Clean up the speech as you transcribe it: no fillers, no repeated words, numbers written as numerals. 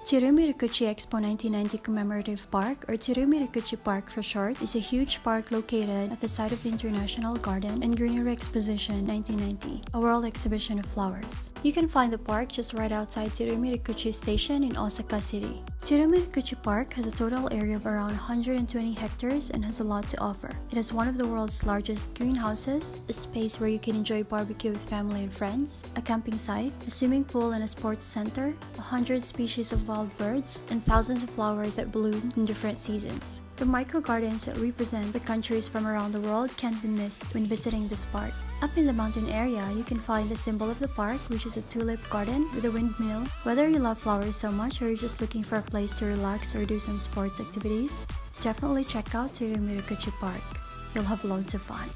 Tsurumi Ryokuchi Expo 1990 Commemorative Park, or Tsurumi Ryokuchi Park for short, is a huge park located at the site of the International Garden and Greenery Exposition 1990, a world exhibition of flowers. You can find the park just right outside Tsurumi Ryokuchi Station in Osaka City. Tsurumi Ryokuchi Park has a total area of around 120 hectares and has a lot to offer. It has one of the world's largest greenhouses, a space where you can enjoy barbecue with family and friends, a camping site, a swimming pool and a sports center, 100 species of wild birds, and thousands of flowers that bloom in different seasons. The micro-gardens that represent the countries from around the world can't be missed when visiting this park. Up in the mountain area, you can find the symbol of the park, which is a tulip garden with a windmill. Whether you love flowers so much or you're just looking for a place to relax or do some sports activities, definitely check out Tsurumi Ryokuchi Park. You'll have loads of fun.